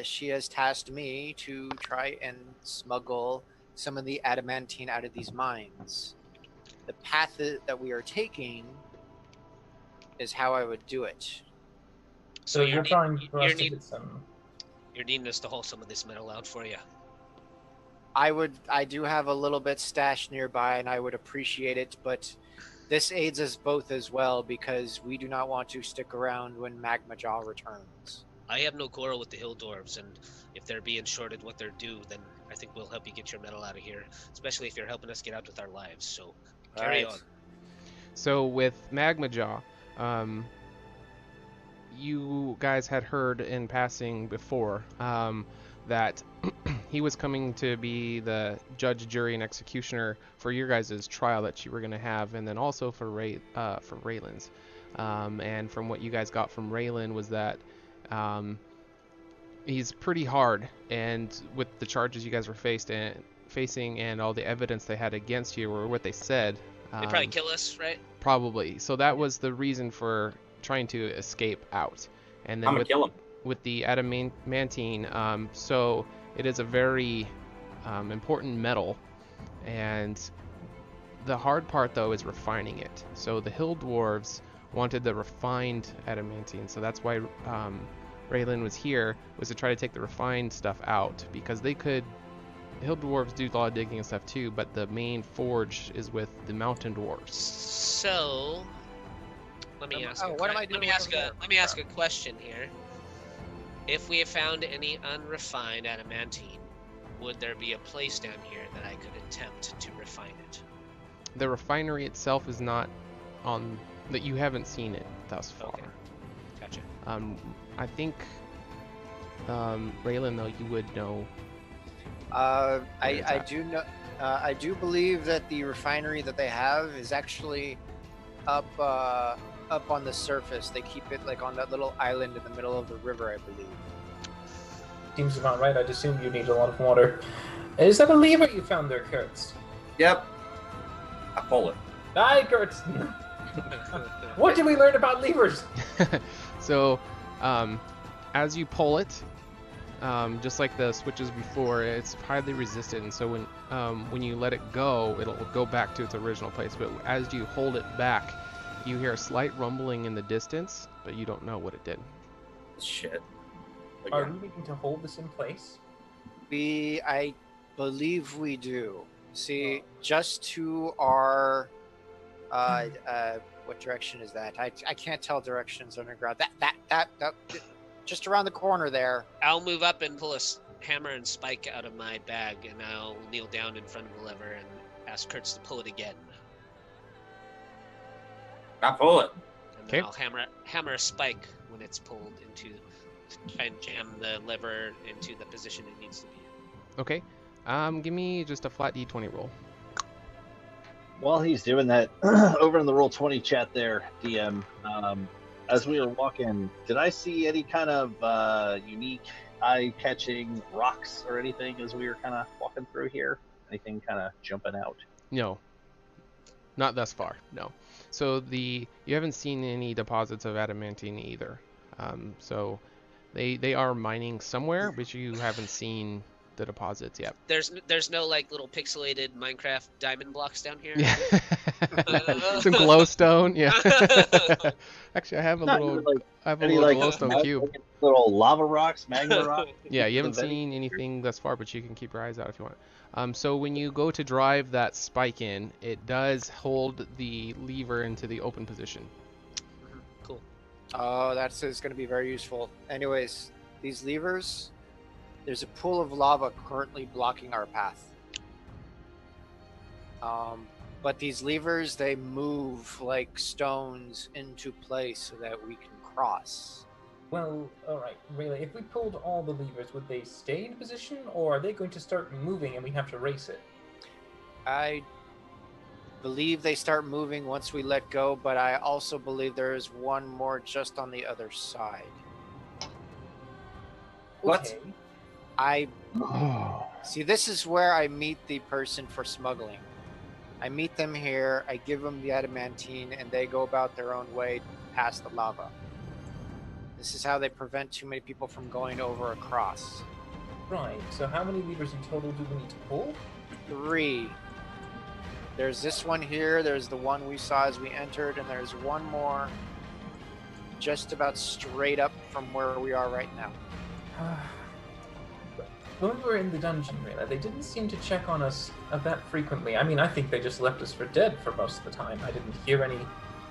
She has tasked me to try and smuggle some of the adamantine out of these mines. The path that we are taking is how I would do it. So you're trying for us to get some. You're needing us to haul some of this metal out for you. I do have a little bit stashed nearby, and I would appreciate it, but this aids us both as well because we do not want to stick around when Magma Jaw returns. I have no quarrel with the hill dwarves, and if they're being shorted what they're due, then I think we'll help you get your metal out of here, especially if you're helping us get out with our lives. So carry on. So with Magma Jaw, you guys had heard in passing before that he was coming to be the judge, jury, and executioner for your guys' trial that you were going to have, and then also for Raelynn's. And from what you guys got from Raelynn was that he's pretty hard, and with the charges you guys were facing and all the evidence they had against you, or what they said, they'd probably kill us, right? Probably. So that was the reason for trying to escape out. And then with the adamantine, so it is a very important metal, and the hard part though is refining it. So the hill dwarves wanted the refined adamantine, so that's why Raelynn was here, was to try to take the refined stuff out, because they could. Hill dwarves do a lot of digging and stuff too, but the main forge is with the mountain dwarves. So let me ask. Let me ask a question here. If we have found any unrefined adamantine, would there be a place down here that I could attempt to refine it? The refinery itself is not on. That you haven't seen it thus far. Okay. Gotcha. I think Raelynn, though, you would know. I do know. I do believe that the refinery that they have is actually up on the surface. They keep it like on that little island in the middle of the river, I believe. Seems about right. I'd assume you need a lot of water. Is that a lever you found there, Kurtz? Yep. I pull it. Aye, Kurtz. What did we learn about levers? So, as you pull it, just like the switches before, it's highly resistant, and so when you let it go, it'll go back to its original place. But as you hold it back, you hear a slight rumbling in the distance, but you don't know what it did. Shit. Are we needing to hold this in place? I believe we do. See, just to our what direction is that? I can't tell directions underground. That just around the corner there. I'll move up and pull a hammer and spike out of my bag, and I'll kneel down in front of the lever and ask Kurtz to pull it again. I pull it. And then I'll hammer a spike when it's pulled into, try and jam the lever into the position it needs to be in. Okay. Give me just a flat D20 roll. While he's doing that, over in the Roll20 chat there, DM, as we were walking, did I see any kind of unique eye-catching rocks or anything as we were kind of walking through here? Anything kind of jumping out? No. Not thus far, no. So you haven't seen any deposits of adamantine either. So they are mining somewhere, but you haven't seen the deposits yet. There's no like little pixelated Minecraft diamond blocks down here. Yeah. Some glowstone. Yeah. Actually, I have a little glowstone cube. Little lava rocks, magma rocks. Yeah, you haven't seen anything thus far, but you can keep your eyes out if you want. So when you go to drive that spike in, it does hold the lever into the open position. Cool. Oh, that's going to be very useful. Anyways, these levers. There's a pool of lava currently blocking our path. But these levers, they move like stones into place so that we can cross. Well, alright, really, if we pulled all the levers, would they stay in position, or are they going to start moving and we have to race it? I believe they start moving once we let go, but I also believe there is one more just on the other side. What? Okay. See, this is where I meet the person for smuggling. I meet them here, I give them the adamantine, and they go about their own way past the lava. This is how they prevent too many people from going over across. Right, so how many levers in total do we need to pull? 3. There's this one here, there's the one we saw as we entered, and there's one more just about straight up from where we are right now. When we were in the dungeon, Raelynn, they didn't seem to check on us that frequently. I mean, I think they just left us for dead for most of the time. I didn't hear any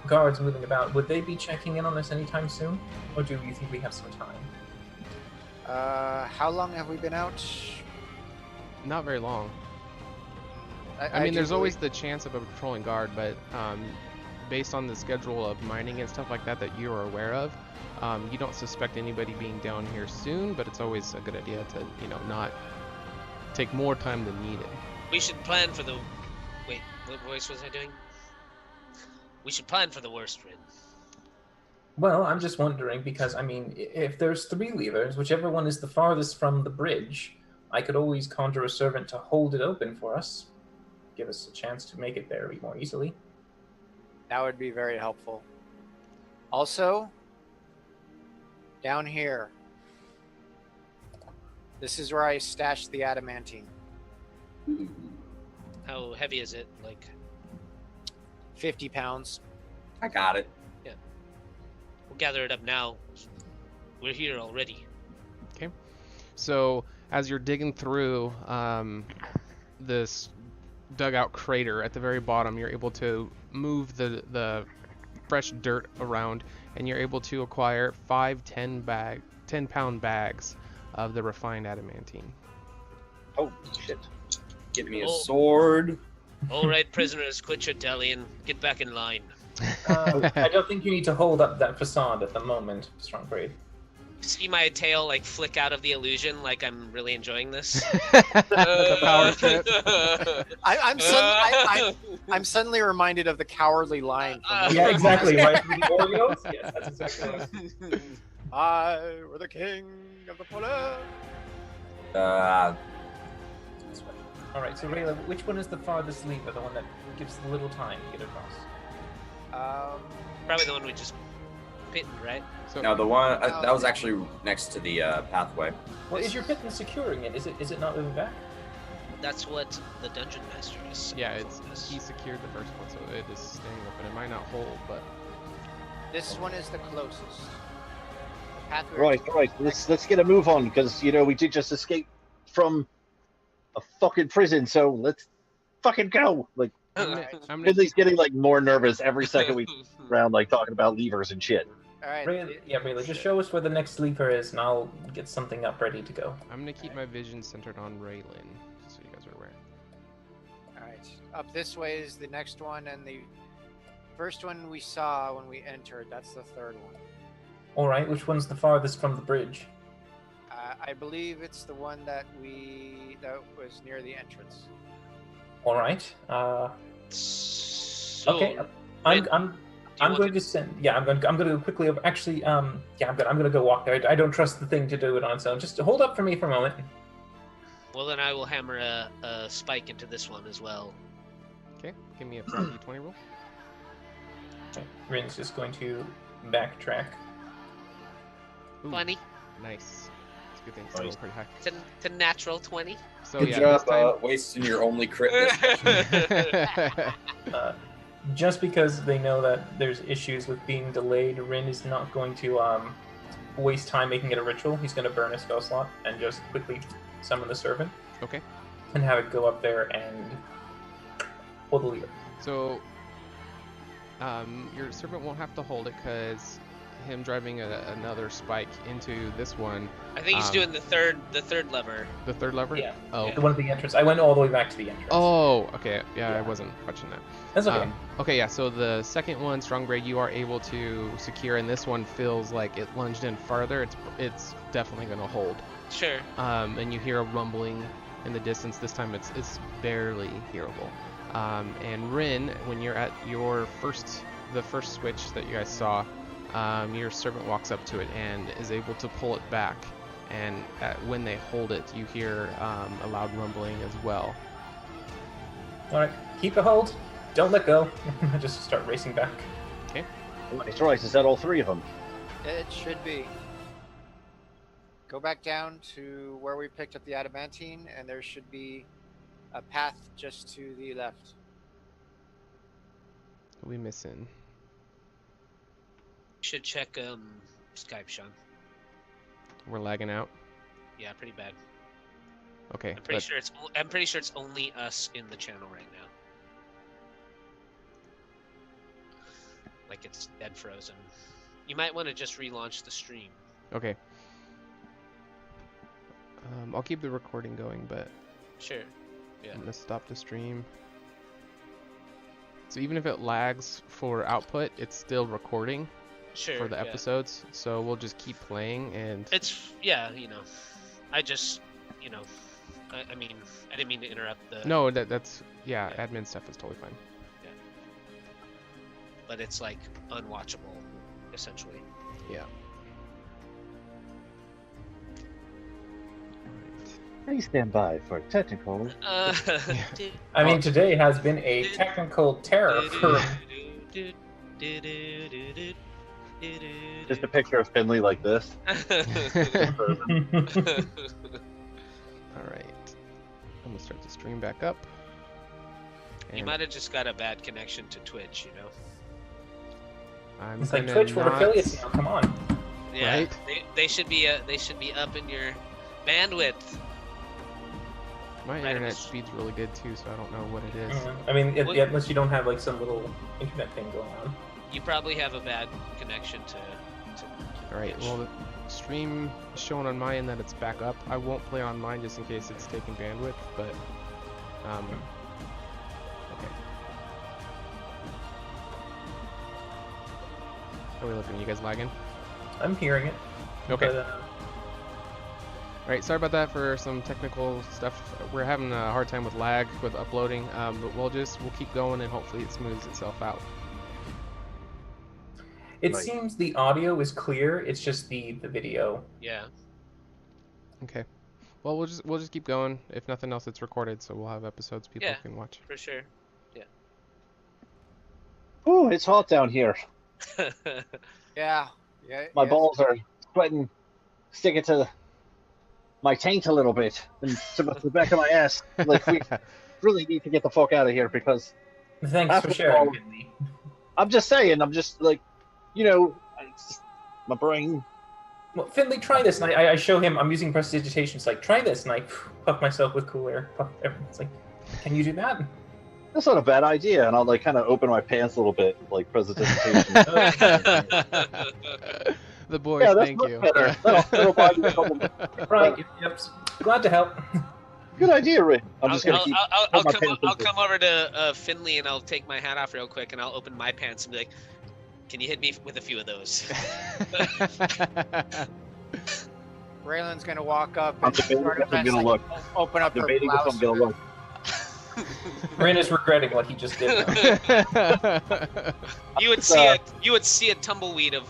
guards moving about. Would they be checking in on us anytime soon? Or do you think we have some time? How long have we been out? Not very long. I mean, there's always the chance of a patrolling guard, but based on the schedule of mining and stuff like that you're aware of, you don't suspect anybody being down here soon, but it's always a good idea to, not take more time than needed. We should plan for the... Wait, what voice was I doing? We should plan for the worst, Rin. Well, I'm just wondering, because, I mean, if there's 3 levers, whichever one is the farthest from the bridge, I could always conjure a servant to hold it open for us. Give us a chance to make it there more easily. That would be very helpful. Also, down here, this is where I stashed the adamantine. How heavy is it? Like 50 pounds. I got it. Yeah. We'll gather it up now. We're here already. Okay. So as you're digging through this dugout crater at the very bottom, you're able to move the fresh dirt around, and you're able to acquire 5 10-pound bags of the refined adamantine. Oh shit! Get me a sword. All right, prisoners, quit your dallying. Get back in line. I don't think you need to hold up that facade at the moment, Strong Braid. See my tail like flick out of the illusion, like I'm really enjoying this. The power trip. I'm suddenly reminded of the Cowardly Lion. Yeah, exactly. Right? The Oreos? Yes, that's exactly right. I were the king of the forest. All right, so Raelynn, which one is the farthest lever? The one that gives little time to get across? Probably the one we just pitted, right? So, no, the one that was actually next to the pathway. Well, is your pittance securing it? Is it not moving back? That's what the dungeon master is. Yeah, he secured the first one, so it is staying open. It might not hold, but this one is the closest. The pathway. Right. Let's get a move on, because we did just escape from a fucking prison, so let's fucking go. Like, Ridley's getting like more nervous every second we around, like talking about levers and shit. All right. Raelynn, just show us where the next lever is, and I'll get something up ready to go. I'm gonna keep my vision centered on Raelynn, so you guys are aware. All right. Up this way is the next one, and the first one we saw when we entered. That's the third one. All right. Which one's the farthest from the bridge? I believe it's the one that was near the entrance. All right. Okay. I'm going to send. Yeah, I'm going to go quickly over. Actually, I'm going to go walk there. I don't trust the thing to do it on its own. Just hold up for me for a moment. Well, then I will hammer a spike into this one as well. Okay, give me a 5d20 roll. Okay. Rin's just going to backtrack. Ooh, 20. Nice. It's a good thing it's still pretty high. To natural 20. So Good yeah, job, this time... wasting your only crit. Just because they know that there's issues with being delayed, Rin is not going to waste time making it a ritual. He's going to burn a spell slot and just quickly summon the servant. Okay. And have it go up there and pull the lever. So, your servant won't have to hold it, because him driving another spike into this one. I think he's doing the third lever. The third lever? Yeah. Oh. The one at the entrance. I went all the way back to the entrance. Oh, okay. Yeah, I wasn't watching that. That's okay. Okay, yeah, so the second one, Strong Braid, you are able to secure, and this one feels like it lunged in farther. It's definitely going to hold. Sure. And you hear a rumbling in the distance. This time it's barely hearable. And Rin, when you're at the first switch that you guys saw, your servant walks up to it and is able to pull it back. And when they hold it, you hear a loud rumbling as well. All right, keep a hold. Don't let go. Just start racing back. Okay. Nice choice. Is that all 3 of them? It should be. Go back down to where we picked up the adamantine, and there should be a path just to the left. What are we missing? Should check Skype, Sean. We're lagging out. Yeah, pretty bad. Okay. I'm pretty sure it's only us in the channel right now. Like it's dead frozen. You might want to just relaunch the stream. Okay. I'll keep the recording going, but sure. Yeah. I'm gonna stop the stream. So even if it lags for output, it's still recording. Sure, for the episodes, so we'll just keep playing and it's I just I mean I didn't mean to interrupt the that's admin stuff is totally fine. Yeah, but it's like unwatchable essentially. Yeah. Please stand by for technical. I mean, today has been a technical terror for. Just a picture of Finley like this. Alright. I'm gonna start the stream back up. You might have just got a bad connection to Twitch, you know? It's like Twitch for affiliates now, come on. Yeah, right? They should be up in your bandwidth. My internet speed's really good too, so I don't know what it is. I mean, unless you don't have like some little internet thing going on. You probably have a bad connection to Alright, well the stream is showing on my end that it's back up. I won't play on mine just in case it's taking bandwidth, but okay. How are we looking? You guys lagging? I'm hearing it. Okay. But, Alright, sorry about that for some technical stuff. We're having a hard time with lag with uploading, but we'll keep going and hopefully it smooths itself out. It seems the audio is clear. It's just the video. Yeah. Okay. Well, we'll just keep going. If nothing else, it's recorded, so we'll have episodes people can watch. For sure. Yeah. Ooh, it's hot down here. Yeah. My balls are sweating, sticking to my taint a little bit, and to the back of my ass. Like we really need to get the fuck out of here because. Thanks for sharing. I'm just saying. I'm just like. My brain. Well, Finley, try this. And I show him, I'm using prestidigitation. It's like, try this. And I puff myself with cool air. It's like, can you do that? That's not a bad idea. And I'll like kind of open my pants a little bit, like prestidigitation. The boys, thank you. That'll buy you a couple. Right. Yep. Glad to help. Good idea, Rick. I'll come over to Finley and I'll take my hat off real quick and I'll open my pants and be like, can you hit me with a few of those? Raylan's gonna walk up and open up her blouse. Raelynn is regretting what he just did. You would see a tumbleweed of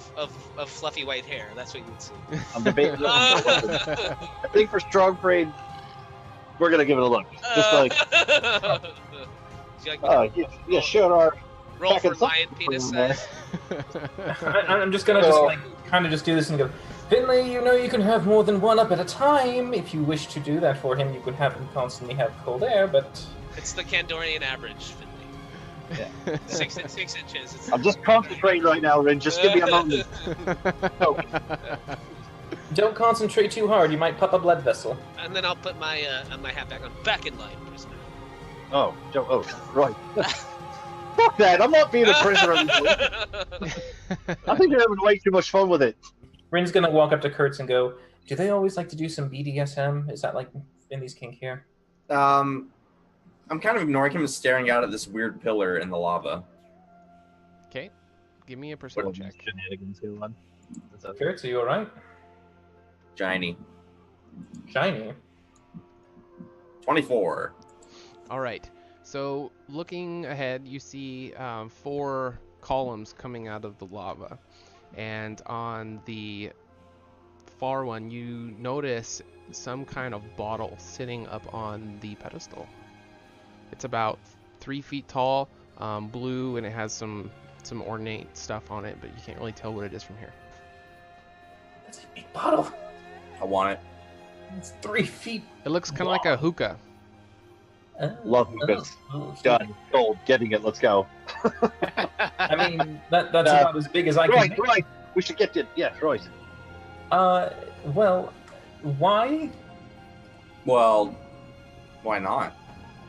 fluffy white hair. That's what you would see. I'm debating. I think for strong brain, we're gonna give it a look. Just like, yeah, sure are. Roll for lion penis size. I'm just gonna kind of just do this and go, Finley, you can have more than one up at a time. If you wish to do that for him, you could have him constantly have cold air, but... It's the Kandorian average, Finley. Yeah. 6 inches. I'm just concentrating right now, Rin. Just give me a moment. Don't concentrate too hard. You might pop a blood vessel. And then I'll put my hat back on. Back in line, prisoner. Oh, right. Fuck that! I'm not being a prisoner anymore. I think they're having way too much fun with it. Rin's gonna walk up to Kurtz and go, do they always like to do some BDSM? Is that like Finley's kink here? I'm kind of ignoring him and staring out at this weird pillar in the lava. Okay. Give me a perception check. Shenanigans going on. Kurtz, are you alright? Shiny. 24. Alright. So, looking ahead, you see 4 columns coming out of the lava. And on the far one, you notice some kind of bottle sitting up on the pedestal. It's about 3 feet tall, blue, and it has some ornate stuff on it, but you can't really tell what it is from here. That's a big bottle. I want it. It's 3 feet. It looks kind of like a hookah. Love hookahs. Done. Gold. Getting it. Let's go. I mean, that's about as big as I can make. Right. We should get it. Yeah, right. Well, why? Well, why not?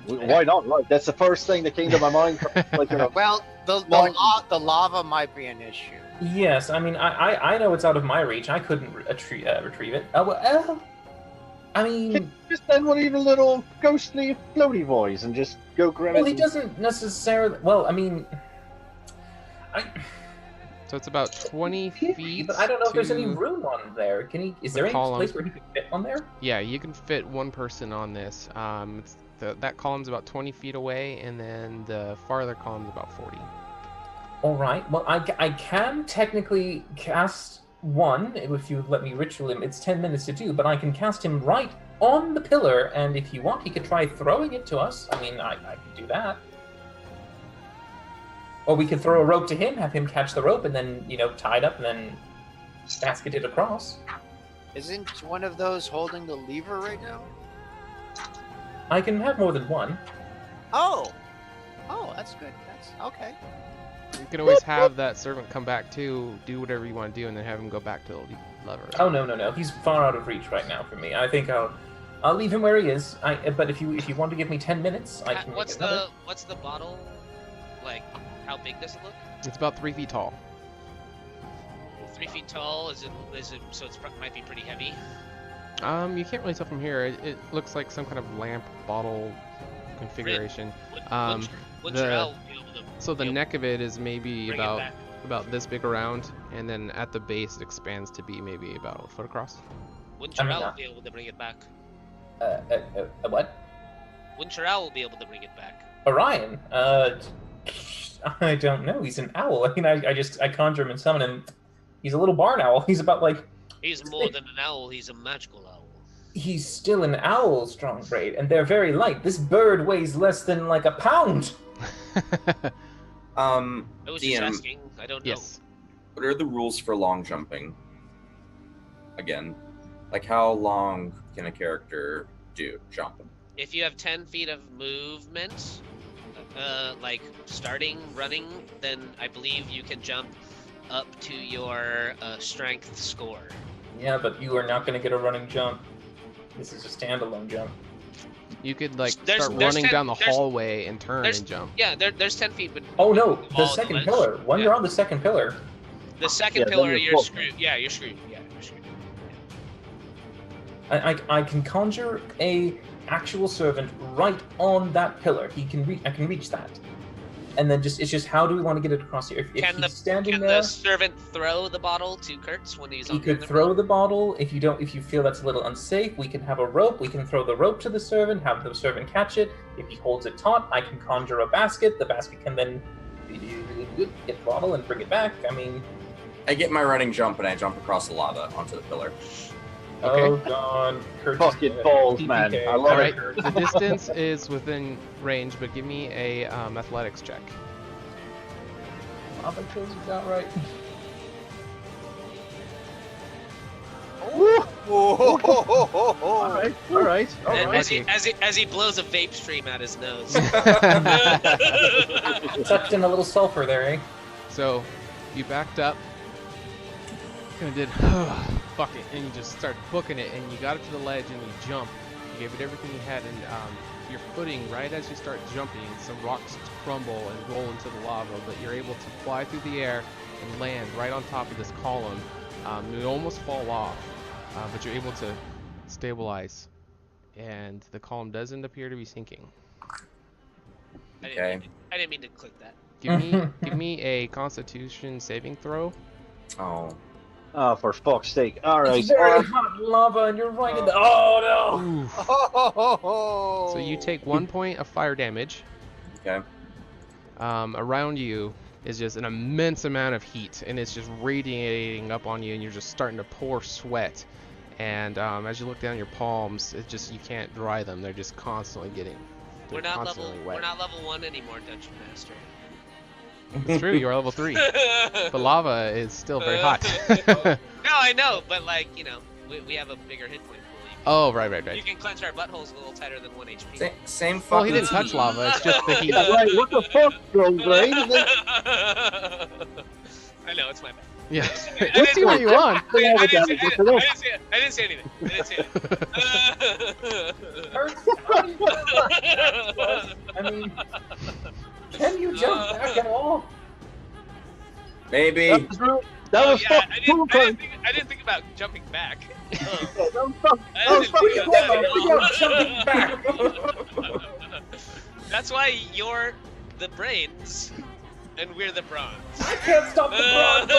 Why not? Right. That's the first thing that came to my mind. Well, the lava might be an issue. Yes, I mean, I know it's out of my reach. I couldn't retrieve it. I mean, just send one of your little ghostly floaty boys and just go grab it. Well, he doesn't necessarily. Well, I mean, So it's about 20 feet. But I don't know if there's any room on there. Can he? Is there any place where he can fit on there? Yeah, you can fit one person on this. That column's about 20 feet away, and then the farther column's about 40. All right. Well, I can technically cast one if you let me ritual him. It's 10 minutes to do, but I can cast him right on the pillar, and if you want, he could try throwing it to us. I mean, I could do that. Or we could throw a rope to him, have him catch the rope, and then, tie it up, and then basket it across. Isn't one of those holding the lever right now? I can have more than one. Oh, that's good. That's okay. You can always have that servant come back too, do whatever you want to do, and then have him go back to the lever. Oh no, he's far out of reach right now for me. I think I'll leave him where he is. But if you want to give me 10 minutes, I can. What's the bottle like? How big does it look? It's about 3 feet tall. 3 feet tall? Is it? So it might be pretty heavy. You can't really tell from here. It looks like some kind of lamp bottle configuration. So the neck of it is maybe about this big around, and then at the base it expands to be maybe about a foot across. Wouldn't Raelynn be able to bring it back? What? Wouldn't Raelynn be able to bring it back? Orion? I don't know. He's an owl. I mean, I conjure him and summon him. He's a little barn owl. He's about like... He's more than an owl. He's a magical owl. He's still an owl, strong braid, and they're very light. This bird weighs less than like a pound. I was just asking. I don't know. Yes. What are the rules for long jumping? Again, like how long can a character jump? If you have 10 feet of movement, like starting running, then I believe you can jump up to your strength score. Yeah, but you are not going to get a running jump. This is a standalone jump. You could start running down the hallway and turn and jump. Yeah, there's 10 feet, but oh no, the second pillar. When you're on the second pillar. The second pillar, you're screwed. Yeah, you're screwed. Yeah, you're screwed. Yeah. I can conjure a actual servant right on that pillar. I can reach that. And then it's just how do we want to get it across here? If he's standing there, the servant throw the bottle to Kurtz when he's on? He could throw the bottle. If you feel that's a little unsafe, we can have a rope. We can throw the rope to the servant, have the servant catch it. If he holds it taut, I can conjure a basket. The basket can then get the bottle and bring it back. I mean, I get my running jump and I jump across the lava onto the pillar. Okay. Oh god, fucking balls, man! I love it. The distance is within range, but give me a athletics check. Lava kills you outright. All right. As he blows a vape stream at his nose. Tucked in a little sulfur there, eh? So, you backed up. Kind of did, fuck it, and you just started booking it, and you got it to the ledge, and you jump. You gave it everything you had, and your footing, right as you start jumping, some rocks crumble and roll into the lava, but you're able to fly through the air and land right on top of this column. You almost fall off, but you're able to stabilize, and the column doesn't appear to be sinking. I didn't mean to click that. Give me a Constitution saving throw. Oh, for fuck's sake. All right. It's very hot lava, and you're right in the... Oh, no! So you take 1 point of fire damage. Okay. Around you is just an immense amount of heat, and it's just radiating up on you, and you're just starting to pour sweat. And as you look down your palms, you can't dry them. They're just constantly getting We're not level 1 anymore, Dungeon Master. It's true, you are level 3. The lava is still very hot. No, I know, but like, you know, we have a bigger hit point pool. Oh, right. You can clench our buttholes a little tighter than 1 HP. Same fucking. Well, he didn't touch lava, it's just the heat. Yeah, right, what the fuck, Brain? I know, it's my bad. Yeah. Let's see what you want. I didn't say anything. I mean, can you jump back at all? Maybe. That was yeah, I didn't think about jumping back. Jumping back. That's why you're the brains and we're the bronze. I can't stop the bronze.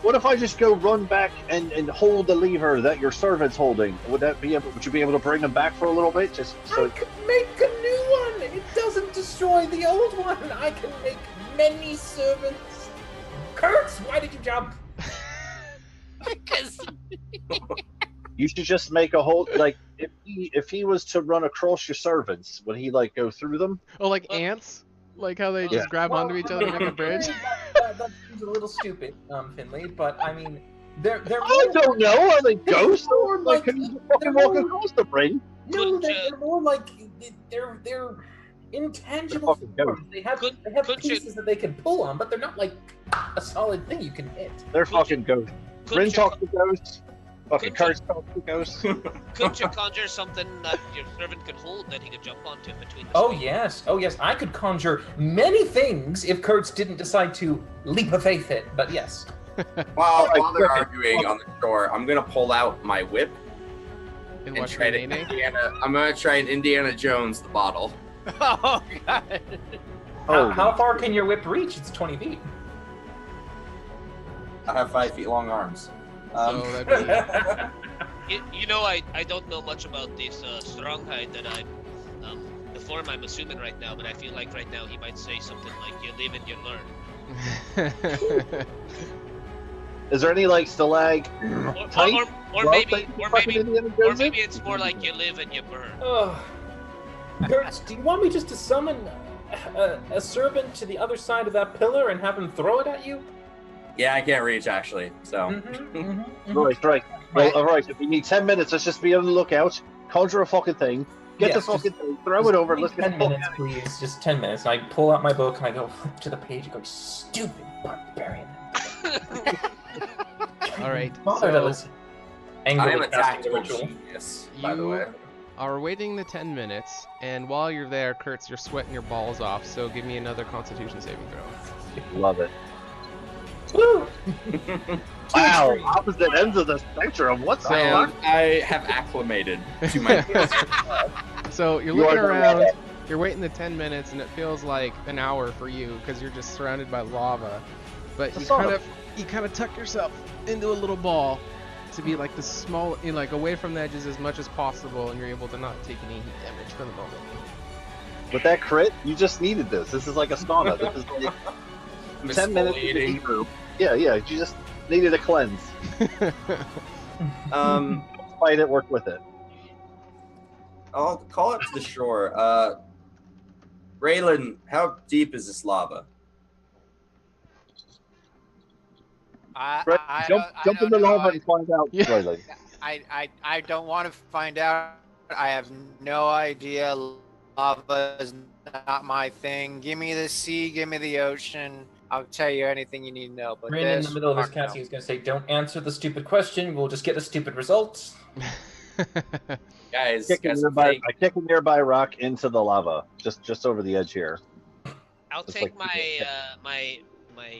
What if I just go run back and hold the lever that your servant's holding? Would you be able to bring him back for a little bit? Just so I could make a new one. It doesn't destroy the old one. I can make many servants. Kurtz, why did you jump? Because you should just make a whole, like, if he was to run across your servants, would he like go through them? Oh, like ants? Like how they just grab onto each other and make a bridge? That seems a little stupid, Finley, but I mean, they're I don't know. Are they ghosts? Or like, can you just fucking walk across the ring? No, they're more like they're intangible forms. They have pieces that they can pull on, but they're not like a solid thing you can hit. They're fucking ghosts. Rin talks to ghosts. Fucking Kurtz talks to ghosts. Couldn't you conjure something that your servant could hold that he could jump onto between the Oh yes, I could conjure many things if Kurtz didn't decide to leap of faith it, but yes. While they're arguing on the shore, I'm gonna pull out my whip and try to I'm gonna try and Indiana Jones the bottle. Oh god. How far can your whip reach? It's 20 feet. I have 5 feet long arms. So that'd be... you know, I don't know much about this strongheid that the form I'm assuming right now, but I feel like right now he might say something like, you live and you learn. Is there any like stalag? Or maybe it's more like you live and you burn. Kurtz, do you want me just to summon a servant to the other side of that pillar and have him throw it at you? Yeah, I can't reach actually, so. Right. Well, alright, if we need 10 minutes, let's just be on the lookout, conjure a fucking thing, get the fucking thing, throw it over, let's get 10 minutes, please. Just 10 minutes. And I pull out my book and I go to the page and go, stupid barbarian. Alright. So, I am a tactical genius, by the way. Are waiting the 10 minutes, and while you're there, Kurtz, you're sweating your balls off, so give me another Constitution saving throw. Love it. Woo! Wow, opposite ends of the spectrum. What's that? I have acclimated to my So you're looking around, you're waiting the 10 minutes, and it feels like an hour for you because you're just surrounded by lava. But you kind of tuck yourself into a little ball to be like the small, like away from the edges as much as possible, and you're able to not take any heat damage for the moment. With that crit, you just needed this. This is like a sauna. This is like 10 minutes. Yeah, you just needed a cleanse. Fight it, work with it. I'll call it to the shore. Raelynn, how deep is this lava? Jump in the lava and find out, Raelynn. I don't want to find out. I have no idea. Lava is not my thing. Give me the sea, give me the ocean. I'll tell you anything you need to know. But Rin in the middle of his casting is going to say, don't answer the stupid question. We'll just get the stupid results. Guys, I kick a nearby rock into the lava, just over the edge here. I'll take my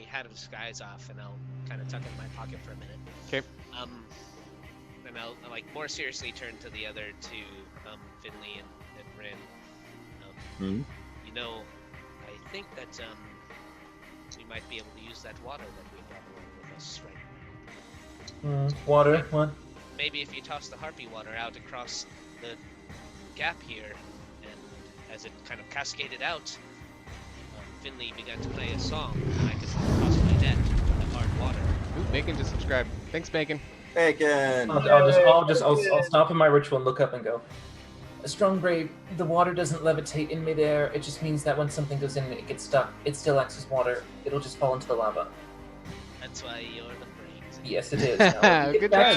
hat of disguise off, and I'll kind of tuck it in my pocket for a minute. Okay. And I'll like more seriously turn to the other two, Finley and Rin. You know, I think that we might be able to use that water that we brought along with us right now. Water? What? Maybe if you toss the harpy water out across the gap here, and as it kind of cascaded out, Finley began to play a song, and I could toss my net in the hard water. Ooh, Bacon just subscribed. Thanks, Bacon. Bacon. I'll stop in my ritual and look up and go. A strong braid, the water doesn't levitate in midair. It just means that when something goes in and it gets stuck, it still acts as water. It'll just fall into the lava. That's why you're the brains. Yes, it is. Good try.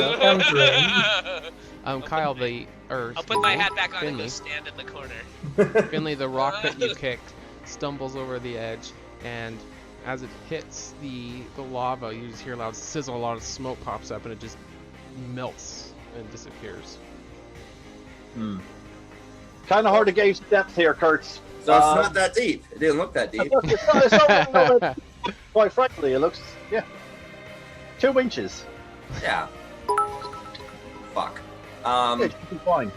Kyle, I'll put my hat back on and go stand in the corner. Finley, the rock that you kicked stumbles over the edge, and as it hits the lava, you just hear a loud sizzle, a lot of smoke pops up, and it just melts and disappears. Kind of hard to gauge depth here, Kurtz. So it's not that deep. It didn't look that deep. It's not, quite frankly, it looks 2 inches. Yeah. Fuck. Fine.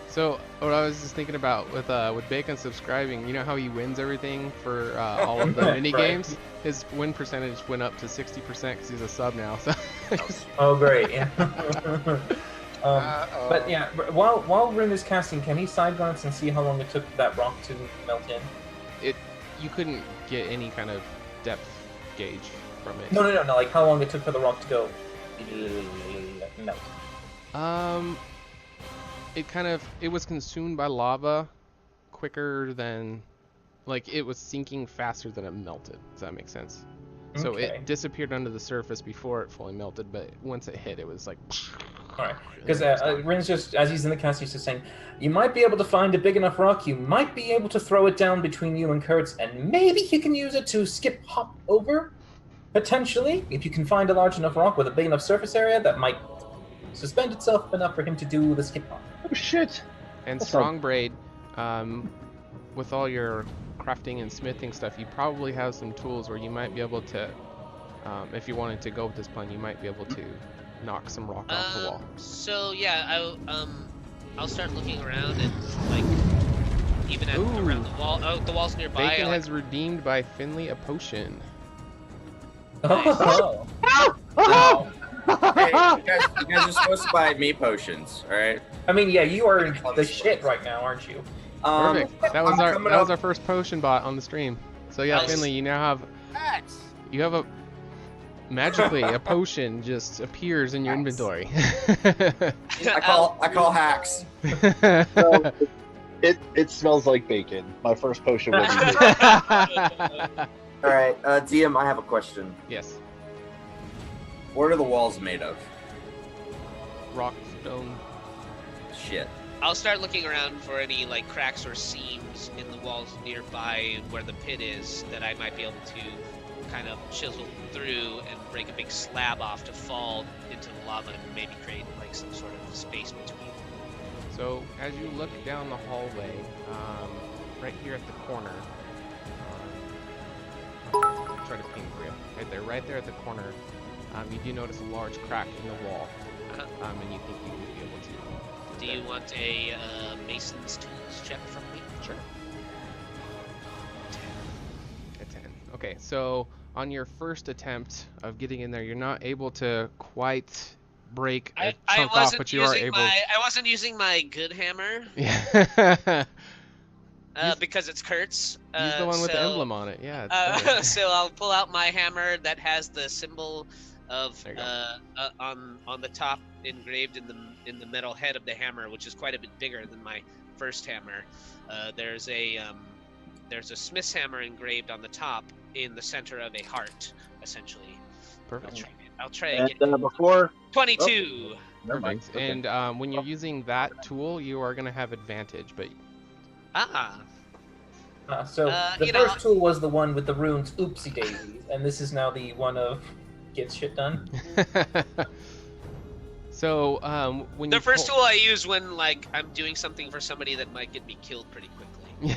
So what I was just thinking about with Bacon subscribing, you know how he wins everything for all of the mini games? His win percentage went up to 60% because he's a sub now. So. Oh, great! Yeah. But yeah, while Rin is casting, can he side glance and see how long it took that rock to melt in? You couldn't get any kind of depth gauge from it. No. Like how long it took for the rock to go melt. It was consumed by lava quicker than, like, it was sinking faster than it melted. Does that make sense? Okay. So it disappeared under the surface before it fully melted, but once it hit, it was like. All right, because Rin's just, as he's in the cast, he's just saying, you might be able to find a big enough rock, you might be able to throw it down between you and Kurtz, and maybe you can use it to hop over, potentially. If you can find a large enough rock with a big enough surface area, that might suspend itself enough for him to do the skip hop. Oh, shit. And Strong Braid, with all your crafting and smithing stuff, you probably have some tools where you might be able to, if you wanted to go with this plan, you might be able to knock some rock off the wall. So yeah, I'll start looking around and like even around the wall. Oh, the wall's nearby. Bacon has redeemed by Finley a potion. Nice. Oh. Hey, you guys are supposed to buy me potions, all right? I mean, yeah, you are the shit right now, aren't you? Perfect. That was our first potion bot on the stream. So yeah, Finley, you now have magically a potion just appears in your inventory. I call hacks. So, it smells like bacon. My first potion will be bacon. All right, DM, I have a question. Yes. What are the walls made of? Rock, stone. Shit. I'll start looking around for any like cracks or seams in the walls nearby where the pit is that I might be able to kind of chisel through and break a big slab off to fall into the lava and maybe create like some sort of space between. So as you look down the hallway, right here at the corner, try to ping for you. Right there at the corner, you do notice a large crack in the wall, and you think you would be able to. Do you want a Mason's Tools check from me? Sure. 10. Okay, so on your first attempt of getting in there, you're not able to quite break a chunk off, but you are able. I wasn't using my good hammer. Yeah. Because it's Kurtz. Use the one with the emblem on it. Yeah. So I'll pull out my hammer that has the symbol of on the top engraved in the metal head of the hammer, which is quite a bit bigger than my first hammer. There's a smith's hammer engraved on the top in the center of a heart, essentially. Perfect. I'll try and get before 22. Perfect. Okay. And when you're using that tool, you are going to have advantage, but. So the first tool was the one with the runes oopsie daisies, and this is now the one of get shit done. So when the first tool I use when like I'm doing something for somebody that might get me killed pretty quickly.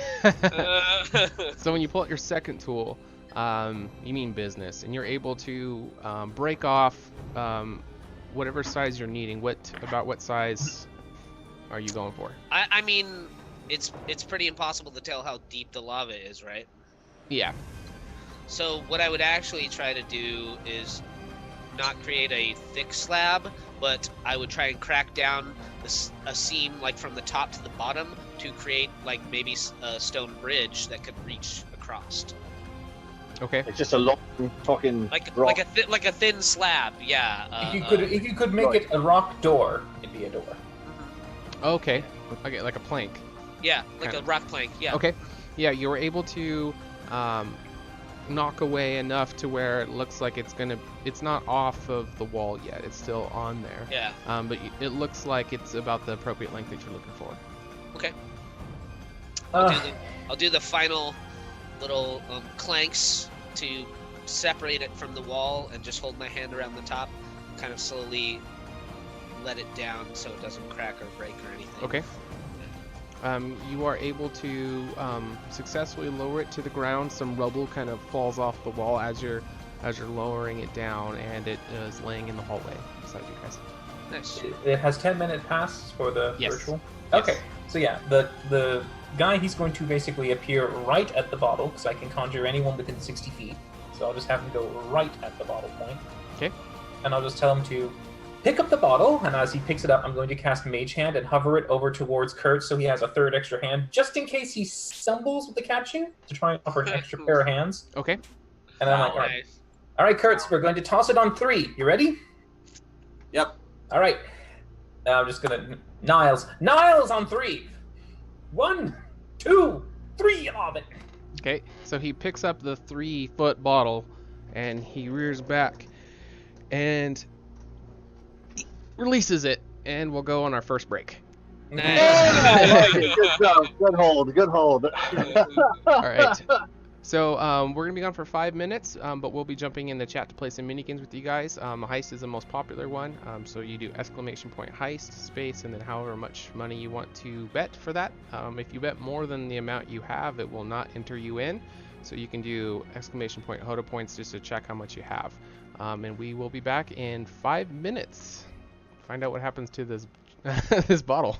So when you pull out your second tool, you mean business, and you're able to break off whatever size you're needing. What size are you going for? I mean. It's pretty impossible to tell how deep the lava is, right? Yeah. So what I would actually try to do is not create a thick slab, but I would try and crack down a seam like from the top to the bottom to create like maybe a stone bridge that could reach across. Okay. It's just a long fucking like a thin slab. Yeah. If you could make it a rock door, it'd be a door. Okay. Okay, like a plank. Yeah, like a rock plank. Yeah. Okay. Yeah, you were able to knock away enough to where it looks like it's not off of the wall yet. It's still on there. Yeah. But it looks like it's about the appropriate length that you're looking for. Okay. I'll do the final little clanks to separate it from the wall, and just hold my hand around the top, kind of slowly let it down so it doesn't crack or break or anything. Okay. You are able to successfully lower it to the ground. Some rubble kind of falls off the wall as you're lowering it down, and it is laying in the hallway beside you guys. Nice. It has 10-minute pass for the virtual. Yes. Okay, so yeah, the guy, he's going to basically appear right at the bottle, because I can conjure anyone within 60 feet. So I'll just have him go right at the bottle point. Okay. And I'll just tell him to pick up the bottle, and as he picks it up, I'm going to cast Mage Hand and hover it over towards Kurt, so he has a third extra hand, just in case he stumbles with the catching, to try and offer an extra pair of hands. Okay. And I'm like, all right, Kurt, so we're going to toss it on 3. You ready? Yep. All right. Now I'm just gonna Niles on 3. 1, 2, 3 of it. Okay, so he picks up the 3-foot bottle and he rears back and releases it, and we'll go on our first break. Nice. Good hold. All right. So we're going to be gone for 5 minutes, but we'll be jumping in the chat to play some minigames with you guys. Heist is the most popular one, so you do ! Heist, space, and then however much money you want to bet for that. If you bet more than the amount you have, it will not enter you in. So you can do ! HotA points just to check how much you have. And we will be back in 5 minutes. Find out what happens to this this bottle.